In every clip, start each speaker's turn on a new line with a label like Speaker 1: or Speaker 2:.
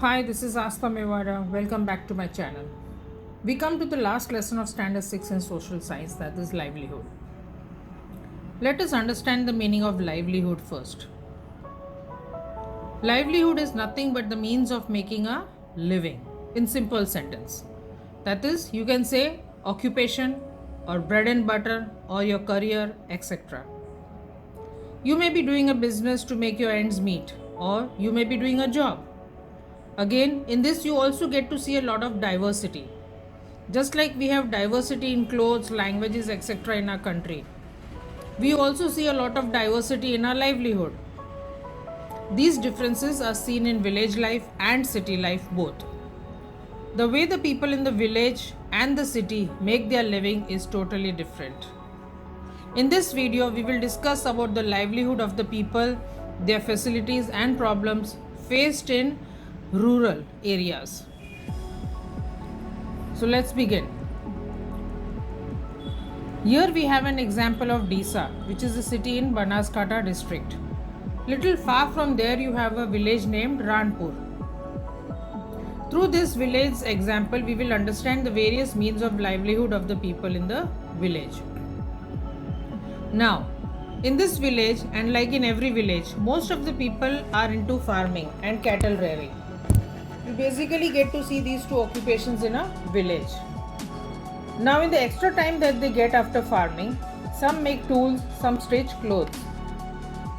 Speaker 1: Hi, this is Asta Mewara. Welcome back to my channel. We come to the last lesson of Standard 6 in Social Science, that is livelihood. Let us understand the meaning of livelihood first. Livelihood is nothing but the means of making a living, in simple sentence. That is, you can say occupation or bread and butter or your career, etc. You may be doing a business to make your ends meet, or you may be doing a job. Again, in this, you also get to see a lot of diversity. Just like we have diversity in clothes, languages, etc. in our country, we also see a lot of diversity in our livelihood. These differences are seen in village life and city life both. The way the people in the village and the city make their living is totally different. In this video, we will discuss about the livelihood of the people, their facilities and problems faced in rural areas. So let's begin. Here we have an example of Disa, which is a city in Banaskantha district. Little far from there you have a village named Ranpur. Through this village example, we will understand the various means of livelihood of the people in the village. Now, in this village and like in every village, most of the people are into farming and cattle rearing. You basically get to see these two occupations in a village. Now, in the extra time that they get after farming, some make tools, some stitch clothes.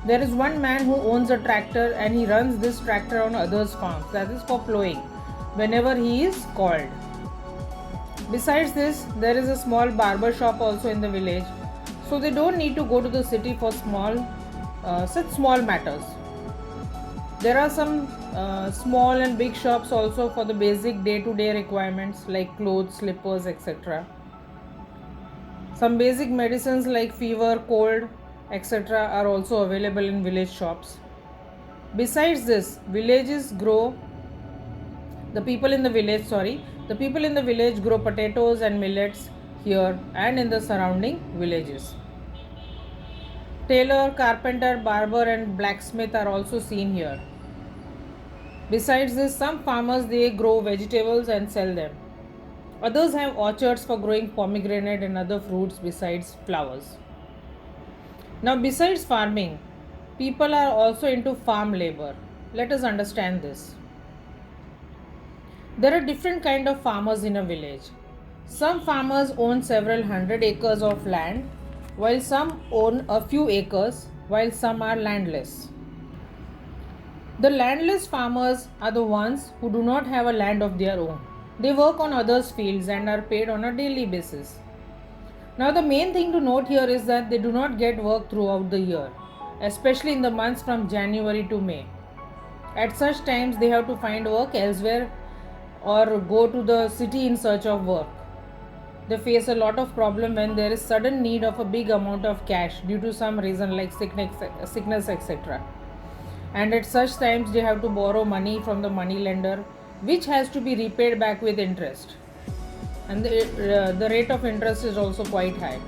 Speaker 1: There is one man who owns a tractor and he runs this tractor on others' farms, that is for plowing, whenever he is called. Besides this, there is a small barber shop also in the village, so they don't need to go to the city for such small matters. There are some small and big shops also for the basic day-to-day requirements like clothes, slippers, etc. Some basic medicines like fever, cold, etc. are also available in village shops. Besides this, the people in the village grow potatoes and millets here and in the surrounding villages. Tailor, carpenter, barber and blacksmith are also seen here. Besides this, some farmers they grow vegetables and sell them. Others have orchards for growing pomegranate and other fruits besides flowers. Now, besides farming, people are also into farm labor. Let us understand this. There are different kind of farmers in a village. Some farmers own several hundred acres of land, while some own a few acres, while some are landless. The landless farmers are the ones who do not have a land of their own. They work on others' fields and are paid on a daily basis. Now, the main thing to note here is that they do not get work throughout the year, especially in the months from January to May. At such times, they have to find work elsewhere or go to the city in search of work. They face a lot of problem when there is sudden need of a big amount of cash due to some reason like sickness etc. And at such times they have to borrow money from the money lender, which has to be repaid back with interest, and the rate of interest is also quite high.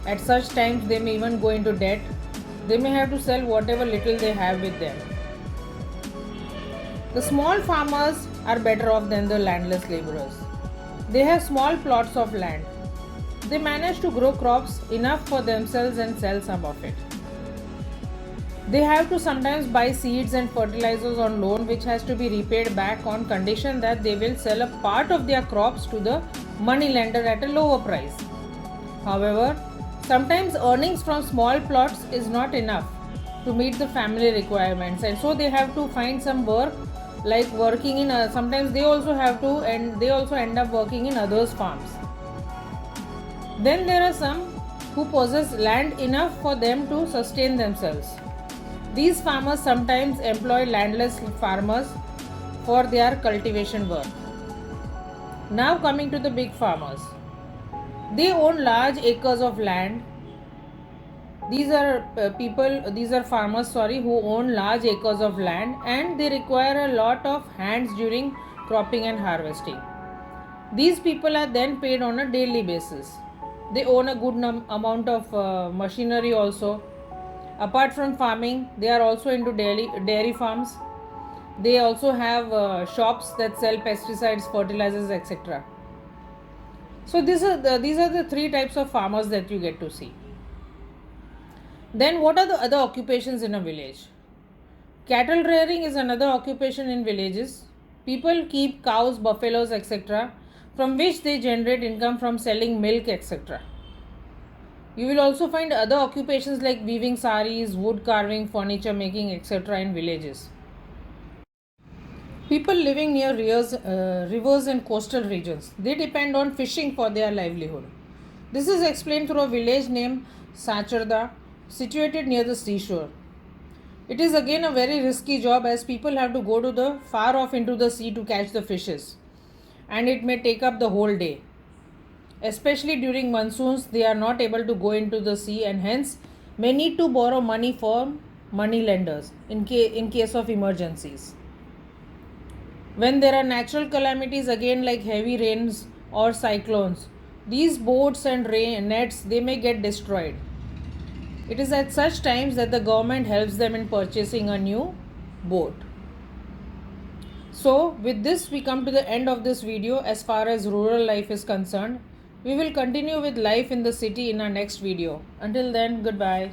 Speaker 1: At such times they may even go into debt. They may have to sell whatever little they have with them. The small farmers are better off than the landless laborers. They have small plots of land. They manage to grow crops enough for themselves and sell some of it. They have to sometimes buy seeds and fertilizers on loan, which has to be repaid back on condition that they will sell a part of their crops to the money lender at a lower price. However, sometimes earnings from small plots is not enough to meet the family requirements, and so they have to find some work like working in sometimes they also end up working in others' farms. Then there are some who possess land enough for them to sustain themselves. These farmers sometimes employ landless farmers for their cultivation work. Now coming to the big farmers. They own large acres of land. These are farmers who own large acres of land, and they require a lot of hands during cropping and harvesting. These people are then paid on a daily basis. They own a good amount of machinery also. Apart from farming, they are also into dairy farms. They also have shops that sell pesticides, fertilizers, etc. So these are the three types of farmers that you get to see. Then what are the other occupations in a village? Cattle rearing is another occupation in villages. People keep cows, buffaloes, etc., from which they generate income from selling milk, etc. You will also find other occupations like weaving saris, wood carving, furniture making, etc. in villages. People living near rivers and coastal regions, they depend on fishing for their livelihood. This is explained through a village named Sacharda, situated near the seashore. It is again a very risky job as people have to go to the far off into the sea to catch the fishes, and it may take up the whole day. Especially during monsoons, they are not able to go into the sea and hence may need to borrow money from money lenders in case of emergencies. When there are natural calamities again like heavy rains or cyclones, these boats and nets they may get destroyed. It is at such times that the government helps them in purchasing a new boat. So with this we come to the end of this video as far as rural life is concerned. We will continue with life in the city in our next video. Until then, goodbye.